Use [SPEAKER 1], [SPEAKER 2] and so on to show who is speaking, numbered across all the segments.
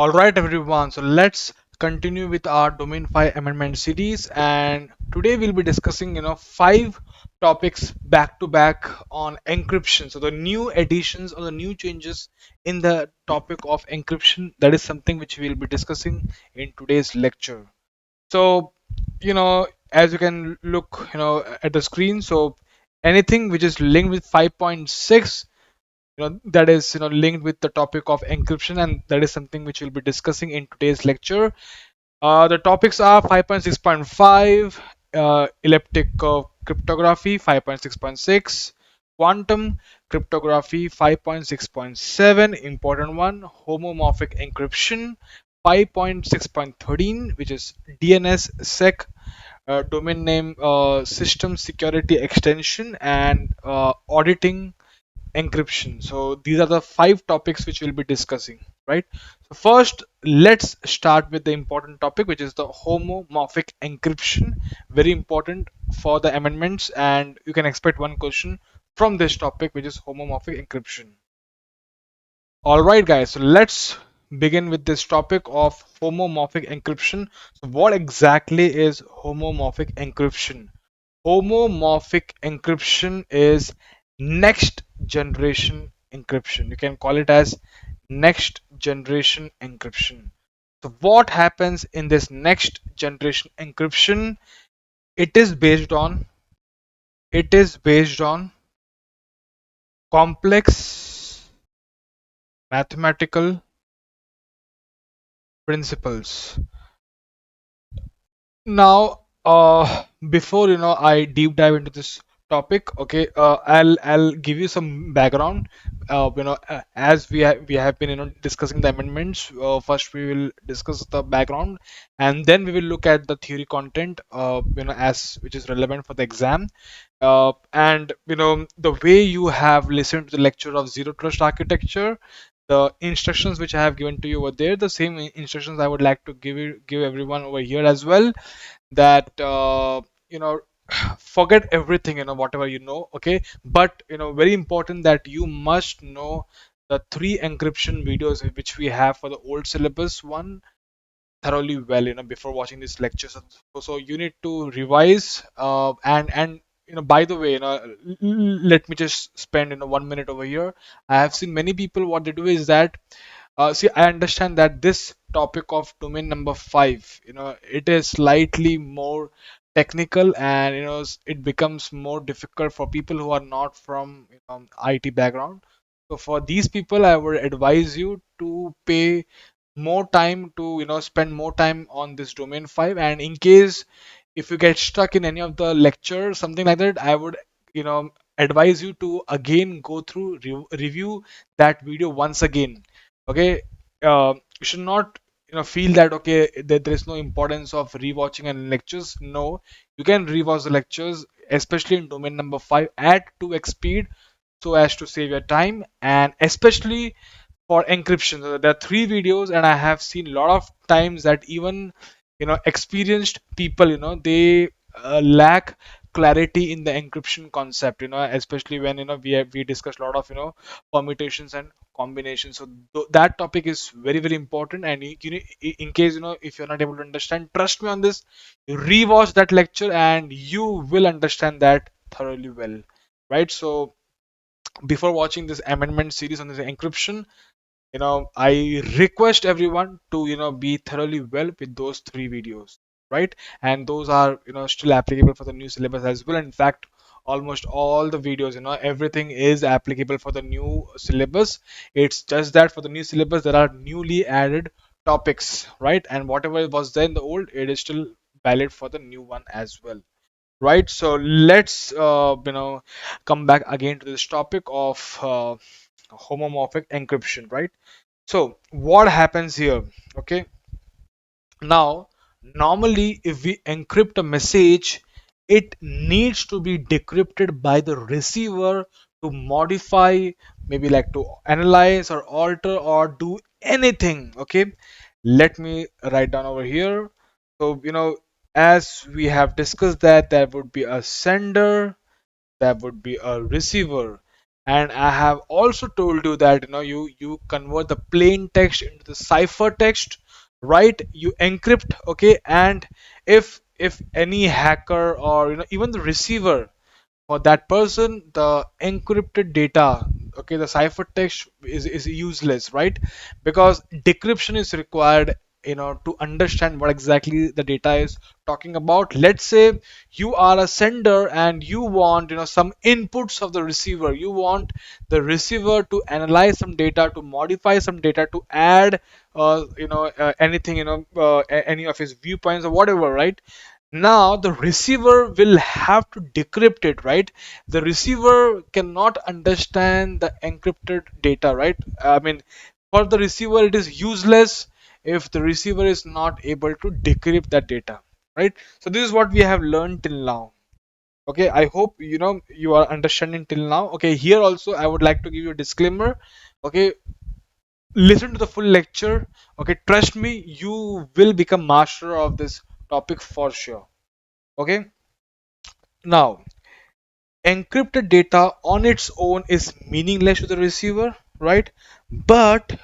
[SPEAKER 1] All right, everyone. So let's continue with our Domain 5 amendment series, and today we'll be discussing, five topics back to back on encryption. So the new additions or the new changes in the topic of encryption. That is something which we'll be discussing in today's lecture. So, as you can look, at the screen. So anything which is linked with 5.6, that is linked with the topic of encryption, and that is something which we'll be discussing in today's lecture. The topics are 5.6.5, elliptic curve cryptography 5.6.6, quantum cryptography 5.6.7, important one, homomorphic encryption 5.6.13, which is DNS-SEC, domain name system security extension, and auditing encryption. So these are the five topics which we'll be discussing, right? So first, let's start with the important topic, which is the homomorphic encryption. Very important for the amendments, and you can expect one question from this topic, which is homomorphic encryption. All right, guys. So let's begin with this topic of homomorphic encryption. So what exactly is homomorphic encryption? Homomorphic encryption is next generation encryption. You can call it as next generation encryption. So what happens in this next generation encryption? It is based on it is based on complex mathematical principles. Now, before I deep dive into this topic, okay, I'll give you some background. As we have been discussing the amendments. First, we will discuss the background, and then we will look at the theory content. As which is relevant for the exam. And the way you have listened to the lecture of zero trust architecture, the instructions which I have given to you over there, the same instructions I would like to give everyone over here as well. That forget everything, whatever okay, but very important that you must know the three encryption videos which we have for the old syllabus one thoroughly well, before watching this lecture. So you need to revise, and by the way, let me just spend 1 minute over here. I have seen many people, what they do is that, see, I understand that this topic of domain number 5, it is slightly more technical, and it becomes more difficult for people who are not from IT background. So for these people, I would advise you to pay more time to spend more time on this domain 5. And in case if you get stuck in any of the lecture, something like that, I would advise you to again go through review that video once again. Okay, you should not feel that okay, that there is no importance of rewatching and lectures. No, you can rewatch the lectures, especially in domain number 5 at 2x speed, so as to save your time. And especially for encryption, there are three videos, and I have seen a lot of times that even experienced people, they lack clarity in the encryption concept, especially when we discuss a lot of permutations and combinations. So that topic is very very important, and in case if you're not able to understand, trust me on this, you rewatch that lecture and you will understand that thoroughly well, right? So before watching this amendment series on this encryption, I request everyone to be thoroughly well with those three videos, right? And those are still applicable for the new syllabus as well. In fact, almost all the videos, everything is applicable for the new syllabus. It's just that for the new syllabus there are newly added topics, right? And whatever was there in the old, it is still valid for the new one as well, right? So let's come back again to this topic of homomorphic encryption, right? So what happens here? Okay, now normally if we encrypt a message, it needs to be decrypted by the receiver to modify, maybe like to analyze or alter or do anything. Okay, let me write down over here. So as we have discussed, that there would be a sender, there would be a receiver, And I have also told you that you convert the plain text into the cipher text, right? You encrypt, okay? And if any hacker or even the receiver, for that person the encrypted data, okay, the ciphertext is useless, right? Because decryption is required to understand what exactly the data is talking about. Let's say you are a sender and you want some inputs of the receiver. You want the receiver to analyze some data, to modify some data, to add anything, any of his viewpoints or whatever, right? Now the receiver will have to decrypt it, right? The receiver cannot understand the encrypted data, right? I mean, for the receiver it is useless if the receiver is not able to decrypt that data, right? So this is what we have learned till now. Okay, I hope you are understanding till now. Okay, here also I would like to give you a disclaimer. Okay, listen to the full lecture. Okay, trust me, you will become master of this topic for sure. Okay, now encrypted data on its own is meaningless to the receiver, right? But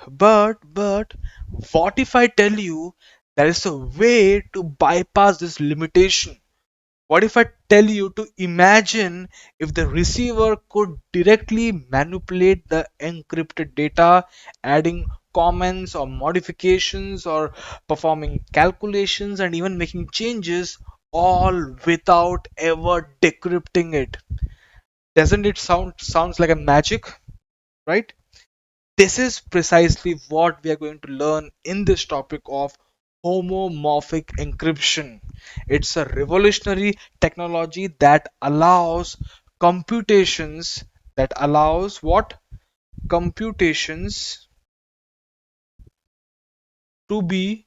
[SPEAKER 1] what if I tell you there is a way to bypass this limitation? What if I tell you to imagine if the receiver could directly manipulate the encrypted data, adding comments or modifications or performing calculations and even making changes, all without ever decrypting it? Doesn't it sounds like a magic, right? This is precisely what we are going to learn in this topic of homomorphic encryption. It's a revolutionary technology that allows computations that allows what? Computations to be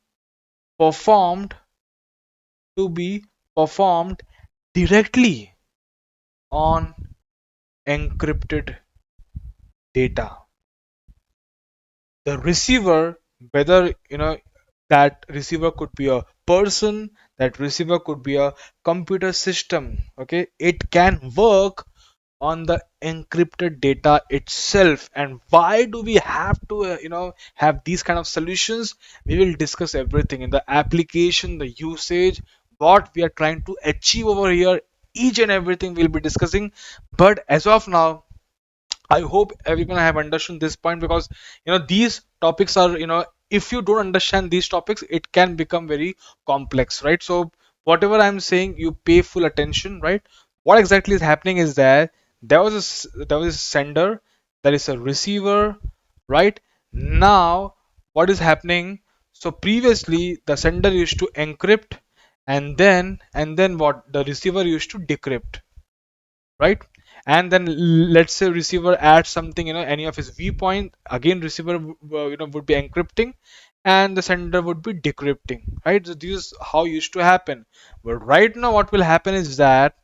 [SPEAKER 1] performed to be performed directly on encrypted data. The receiver, whether that receiver could be a person, that receiver could be a computer system, okay, it can work on the encrypted data itself. And why do we have to have these kind of solutions? We will discuss everything in the application, the usage, what we are trying to achieve over here. Each and everything we'll be discussing. But as of now, I hope everyone have understood this point, because these topics are, if you don't understand these topics, it can become very complex, right? So whatever I'm saying, you pay full attention, right? What exactly is happening is that there was a sender, there is a receiver, right? Now what is happening? So previously the sender used to encrypt, and then what, the receiver used to decrypt, right? And then let's say receiver adds something, any of his viewpoint, again receiver would be encrypting, and the sender would be decrypting, right? So this is how used to happen. But right now what will happen is that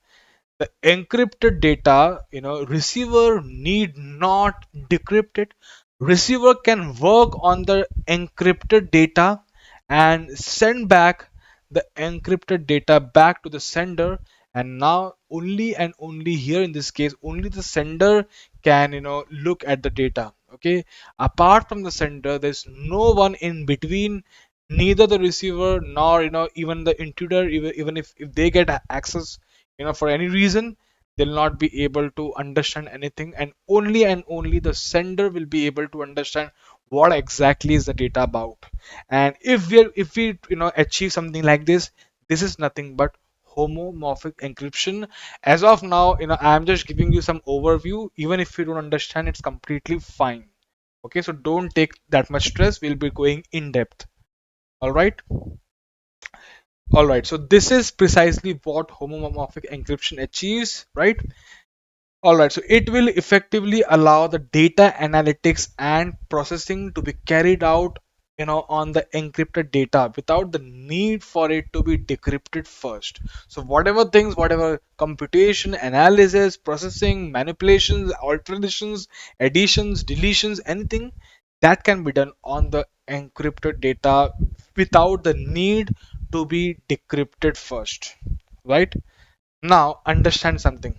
[SPEAKER 1] the encrypted data, receiver need not decrypt it. Receiver can work on the encrypted data and send back the encrypted data back to the sender. And now only and only here in this case, only the sender can look at the data. Okay, apart from the sender, there's no one in between, neither the receiver nor even the intruder. Even if they get access for any reason, they'll not be able to understand anything, and only the sender will be able to understand what exactly is the data about. And if we achieve something like this, this is nothing but homomorphic encryption. As of now, I'm just giving you some overview. Even if you don't understand, it's completely fine. Okay, so don't take that much stress, we'll be going in depth. All right. All right, so this is precisely what homomorphic encryption achieves, right? All right, so it will effectively allow the data analytics and processing to be carried out, on the encrypted data without the need for it to be decrypted first. So whatever things, whatever computation, analysis, processing, manipulations, alterations, additions, deletions, anything that can be done on the encrypted data without the need to be decrypted first, right? Now understand something.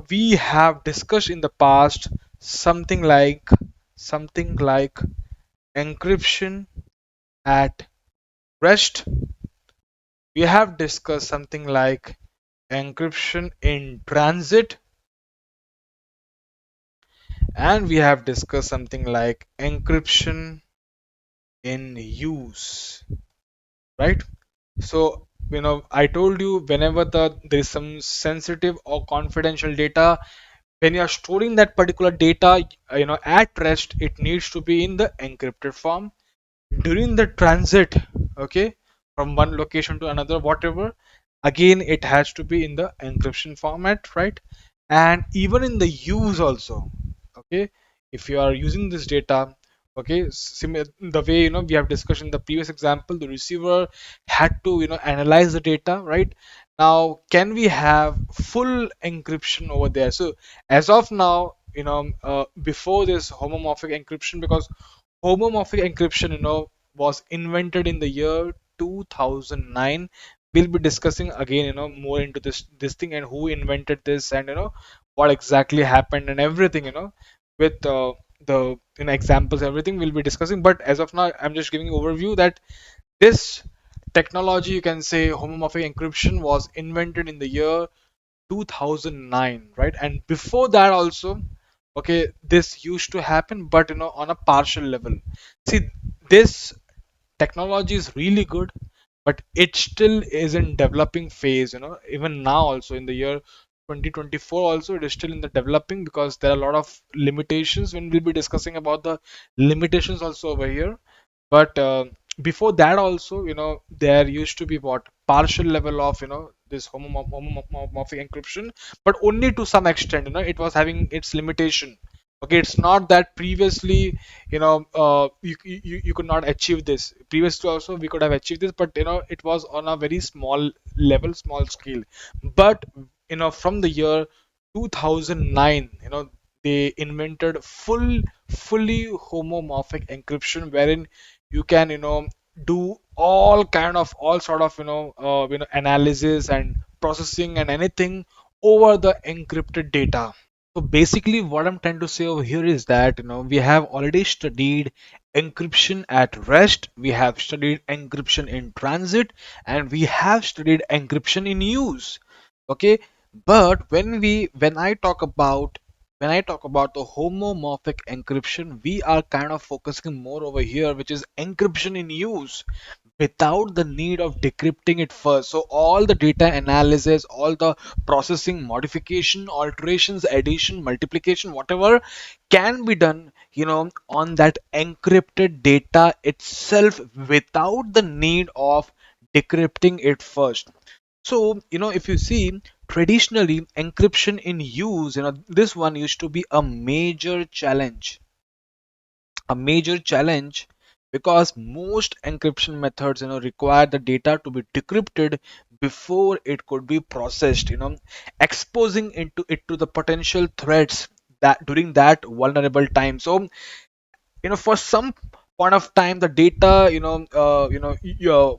[SPEAKER 1] We have discussed in the past something like encryption at rest. We have discussed something like encryption in transit, and we have discussed something like encryption in use, right? So, I told you whenever there is some sensitive or confidential data, when you are storing that particular data, at rest, it needs to be in the encrypted form. During the transit, okay, from one location to another, whatever, again it has to be in the encryption format, right? And even in the use also, okay, if you are using this data, okay, the way we have discussed in the previous example, the receiver had to analyze the data, right? Now can we have full encryption over there? So as of now, before this homomorphic encryption, because homomorphic encryption, was invented in the year 2009. We'll be discussing again, more into this thing and who invented this, and what exactly happened and everything, with the examples, everything we'll be discussing. But as of now, I'm just giving you overview that this technology, you can say homomorphic encryption, was invented in the year 2009, right? And before that also, okay, this used to happen, but on a partial level. See, this technology is really good, but it still is in developing phase, even now also in the year 2024 also, it is still in the developing, because there are a lot of limitations when we'll be discussing about the limitations also over here. But before that also, there used to be what partial level of this homomorphic encryption, but only to some extent. It was having its limitation. Okay, it's not that previously, you could not achieve this. Previously also we could have achieved this, but it was on a very small level, small scale. But from the year 2009, they invented fully homomorphic encryption, wherein you can do all sort of analysis and processing and anything over the encrypted data. So basically what I'm trying to say over here is that we have already studied encryption at rest, we have studied encryption in transit, and we have studied encryption in use. Okay, but when I talk about the homomorphic encryption, we are kind of focusing more over here, which is encryption in use without the need of decrypting it first. So all the data analysis, all the processing, modification, alterations, addition, multiplication, whatever can be done, on that encrypted data itself without the need of decrypting it first. So, if you see, traditionally encryption in use, this one used to be a major challenge, because most encryption methods require the data to be decrypted before it could be processed, exposing into it to the potential threats that during that vulnerable time. So for some point of time, the data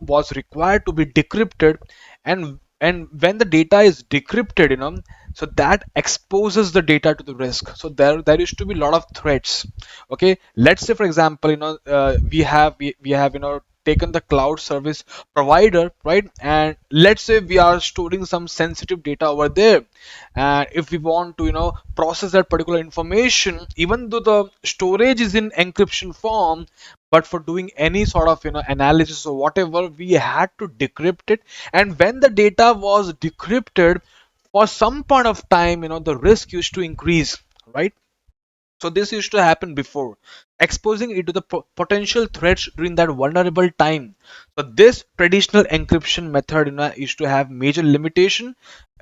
[SPEAKER 1] was required to be decrypted, and when the data is decrypted, so that exposes the data to the risk. So there used to be a lot of threats. Okay, let's say for example, we have taken the cloud service provider, right? And let's say we are storing some sensitive data over there, and if we want to process that particular information, even though the storage is in encryption form, but for doing any sort of analysis or whatever, we had to decrypt it. And when the data was decrypted, for some point of time, the risk used to increase, right? So this used to happen before, exposing it to the potential threats during that vulnerable time. So this traditional encryption method used to have major limitation,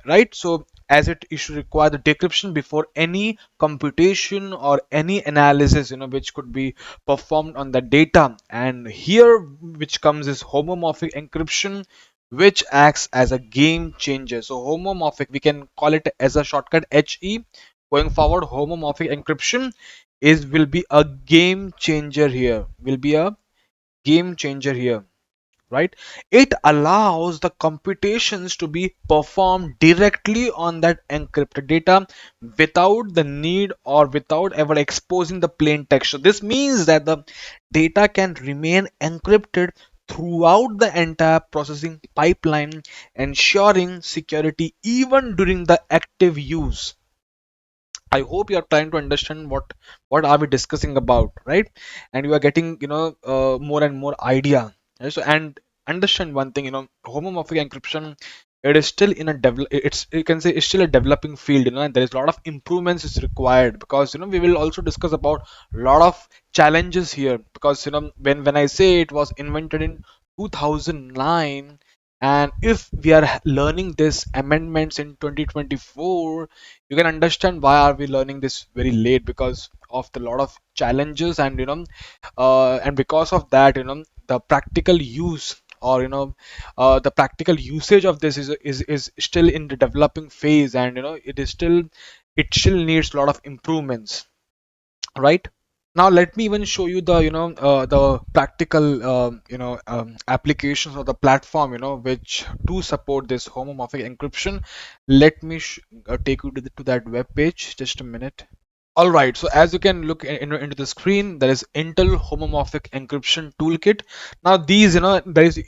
[SPEAKER 1] right? So as it used to require the decryption before any computation or any analysis, which could be performed on the data. And here which comes is homomorphic encryption, which acts as a game changer. So homomorphic, we can call it as a shortcut HE. Going forward, homomorphic encryption will be a game changer here. Will be a game changer here. right? It allows the computations to be performed directly on that encrypted data without the need or without ever exposing the plain text. So this means that the data can remain encrypted throughout the entire processing pipeline, ensuring security even during the active use. I hope you are trying to understand what are we discussing about, right? And you are getting, more and more idea. Right? So, and understand one thing, homomorphic encryption, it is still in a develop. It's, you can say it's still a developing field, and there is a lot of improvements is required, because we will also discuss about a lot of challenges here, because when I say it was invented in 2009, and if we are learning this amendments in 2024, you can understand why are we learning this very late, because of the lot of challenges, and and because of that, the practical use, or the practical usage of this is still in the developing phase, and it still needs a lot of improvements, right? Now let me even show you the the practical applications of the platform, which do support this homomorphic encryption. Let me take you to, to that web page. Just a minute. All right, so as you can look into the screen, there is Intel Homomorphic Encryption Toolkit. Now these, there is,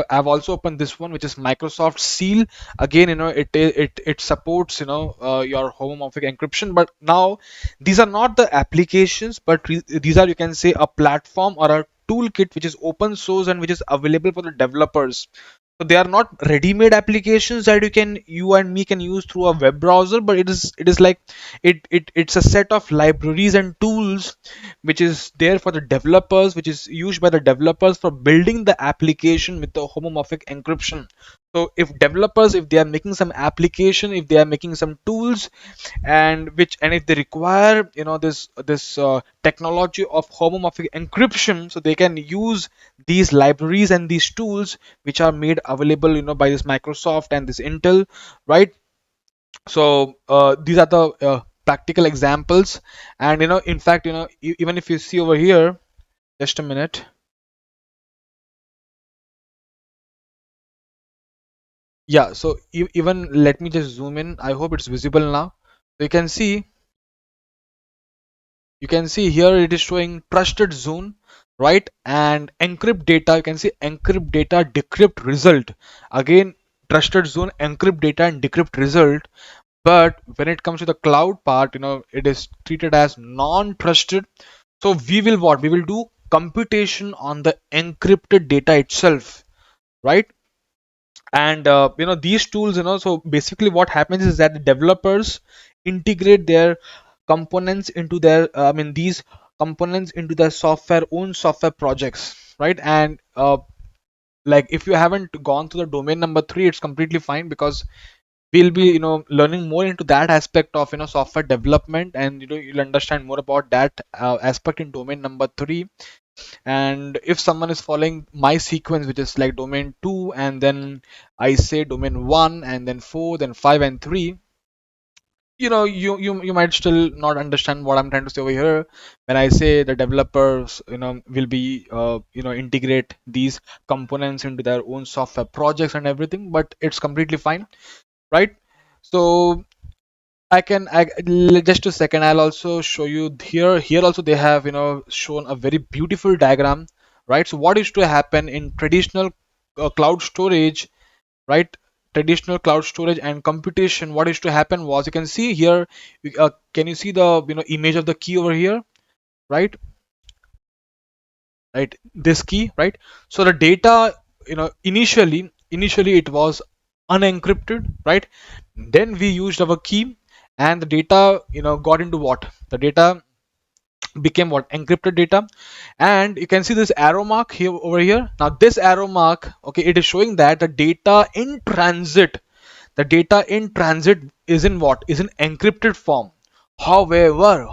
[SPEAKER 1] I've also opened this one, which is Microsoft Seal. Again, it supports, your homomorphic encryption. But now these are not the applications, but these are, you can say, a platform or a toolkit which is open source and which is available for the developers. So they are not ready-made applications that you and me can use through a web browser, but it is like it's a set of libraries and tools which is there for the developers, which is used by the developers for building the application with the homomorphic encryption. So if they are making some application, if they are making some tools, and if they require, this technology of homomorphic encryption, so they can use these libraries and these tools which are made available, by this Microsoft and this Intel, right? So these are the practical examples. And in fact, even if you see over here, just a minute. Yeah, so even let me just zoom in. I hope it's visible now. So you can see here it is showing trusted zone, right? And encrypt data, you can see encrypt data decrypt result. Again, trusted zone, encrypt data and decrypt result. But when it comes to the cloud part, it is treated as non-trusted. So we will what? We will do computation on the encrypted data itself, right? And these tools, so basically what happens is that the developers integrate their components into their, I mean, these components into their own software projects, right? And like, if you haven't gone to the domain number 3, it's completely fine, because we'll be learning more into that aspect of software development, and you'll understand more about that aspect in domain number 3. And if someone is following my sequence, which is like domain 2, and then I say domain 1, and then 4, then 5 and 3, you might still not understand what I'm trying to say over here. When I say the developers will be integrate these components into their own software projects and everything, but it's completely fine, right? So just a second, I'll also show you here also they have shown a very beautiful diagram, right? So what is to happen in traditional cloud storage, right? Traditional cloud storage and computation, what is to happen was, you can see here, can you see the image of the key over here, right? Right, this key, right? So the data, initially it was unencrypted, right? Then we used our key, and the data got into what? The data became what? Encrypted data. And you can see this arrow mark here over here. Now this arrow mark, okay, it is showing that the data in transit is in what? Is in encrypted form. However,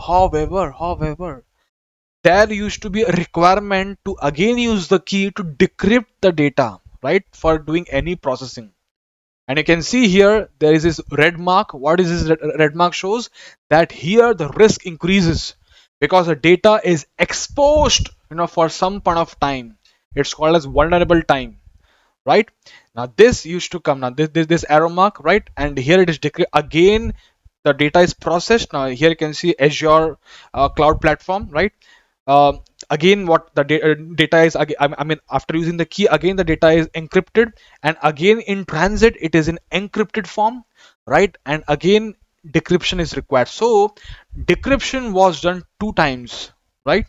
[SPEAKER 1] there used to be a requirement to again use the key to decrypt the data, right, for doing any processing. And you can see here there is this red mark. What is this red mark? Shows that here the risk increases, because the data is exposed for some point of time. It's called as vulnerable time, right? Now this used to come, now this arrow mark, right? And here it is again, the data is processed. Now here you can see Azure cloud platform, right? um, Again, what the data is, I mean, after using the key, again the data is encrypted, and again in transit it is in encrypted form, right? And again decryption is required. So decryption was done 2 times, right?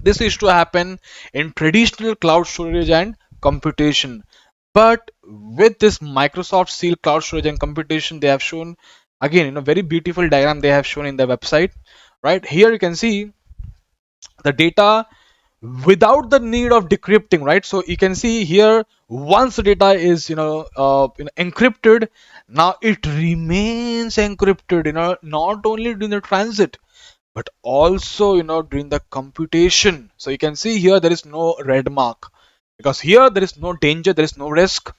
[SPEAKER 1] This used to happen in traditional cloud storage and computation. But with this Microsoft Seal cloud storage and computation, they have shown, again, very beautiful diagram they have shown in their website. Right here, you can see the data without the need of decrypting, right? So you can see here, once the data is encrypted, now it remains encrypted, not only during the transit, but also during the computation. So you can see here there is no red mark, because here there is no danger, there is no risk,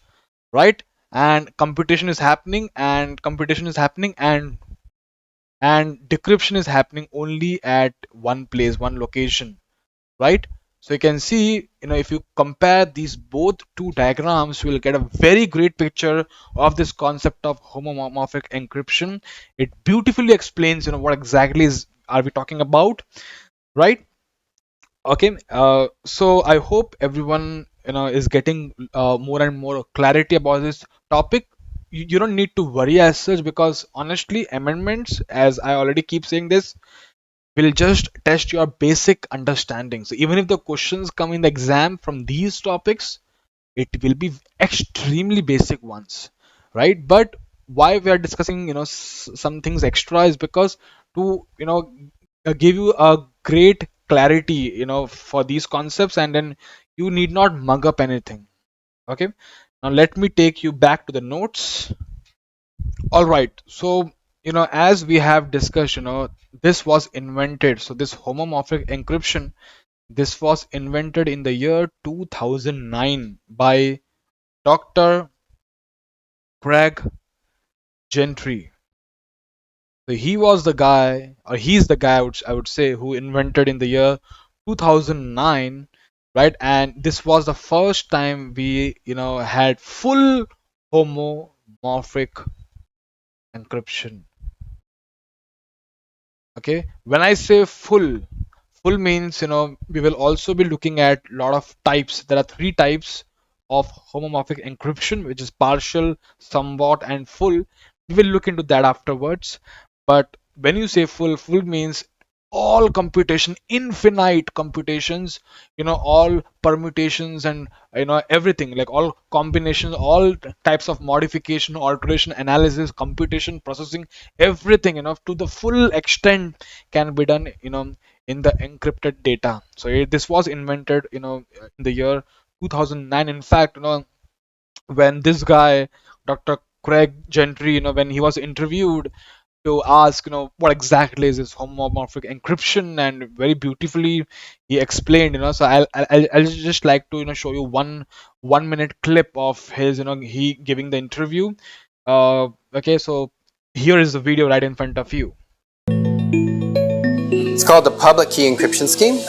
[SPEAKER 1] right? And computation is happening, and decryption is happening only at one place, one location, right? So you can see, if you compare these both two diagrams, you will get a very great picture of this concept of homomorphic encryption. It beautifully explains, what exactly is are we talking about, right? Okay, so I hope everyone is getting more and more clarity about this topic. You don't need to worry as such, because honestly, amendments, as I already keep saying this, will just test your basic understanding. So even if the questions come in the exam from these topics, it will be extremely basic ones, right? But why we are discussing some things extra is because to give you a great clarity for these concepts, and then you need not mug up anything. Okay, now let me take you back to the notes. All right, so as we have discussed, this was invented, so this homomorphic encryption, this was invented in the year 2009 by Dr. Craig Gentry. So he was the guy, or he's the guy, I would say, who invented in the year 2009, right? And this was the first time we, had full homomorphic encryption. Okay, when I say full means, we will also be looking at a lot of types. There are 3 types of homomorphic encryption, which is partial, somewhat, and full. We will look into that afterwards. But when you say full means all computation, infinite computations, all permutations, and everything, like all combinations, all types of modification, alteration, analysis, computation, processing, everything, to the full extent can be done, in the encrypted data. So this was invented, in the year 2009. In fact, when this guy, Dr. Craig Gentry, when he was interviewed to ask, what exactly is this homomorphic encryption, and very beautifully he explained, so I'll just like to show you one minute clip of his, he giving the interview. Okay, so here is the video right in front of you.
[SPEAKER 2] It's called the public key encryption scheme.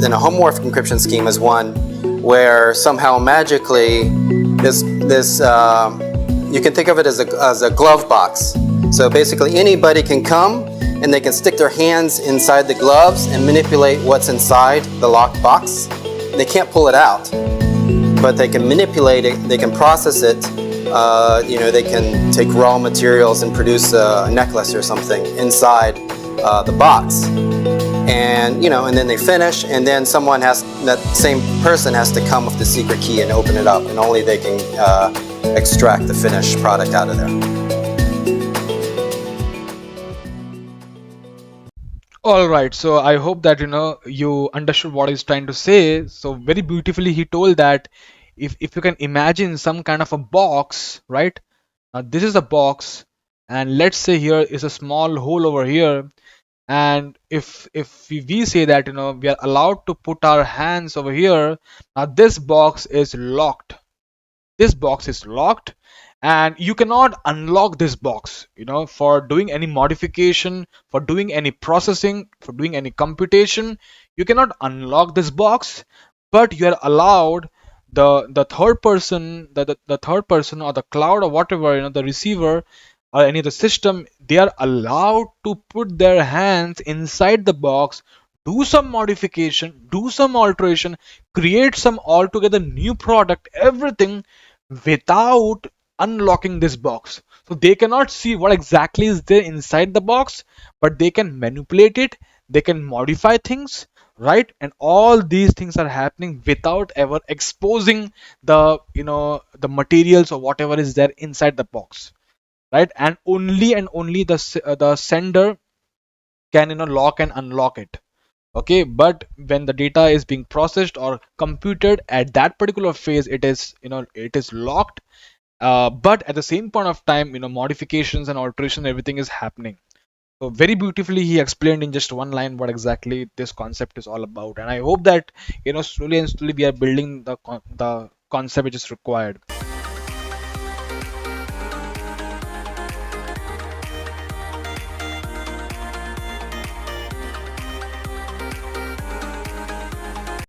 [SPEAKER 2] Then a homomorphic encryption scheme is one where somehow magically this you can think of it as a glove box. So basically anybody can come and they can stick their hands inside the gloves and manipulate what's inside the locked box. They can't pull it out, but they can manipulate it, they can process it. They can take raw materials and produce a necklace or something inside the box. And and then they finish, and then that same person has to come with the secret key and open it up, and only they can extract the finished product out of there.
[SPEAKER 1] All right, so I hope that you understood what he's trying to say. So very beautifully he told that if you can imagine some kind of a box, right? Now this is a box, and let's say here is a small hole over here, and if we say that we are allowed to put our hands over here, now this box is locked, and you cannot unlock this box, for doing any modification, for doing any processing, for doing any computation. You cannot unlock this box, but you are allowed the third person, the third person or the cloud or whatever, the receiver or any of the system, they are allowed to put their hands inside the box, do some modification, do some alteration, create some altogether new product, everything, without unlocking this box. So they cannot see what exactly is there inside the box, but they can manipulate it, they can modify things, right? And all these things are happening without ever exposing the materials or whatever is there inside the box, right? And only the sender can lock and unlock it. Okay, but when the data is being processed or computed at that particular phase, it is locked. But at the same point of time, modifications and alteration, everything is happening. So very beautifully he explained in just one line what exactly this concept is all about, and I hope that slowly and slowly we are building the concept which is required.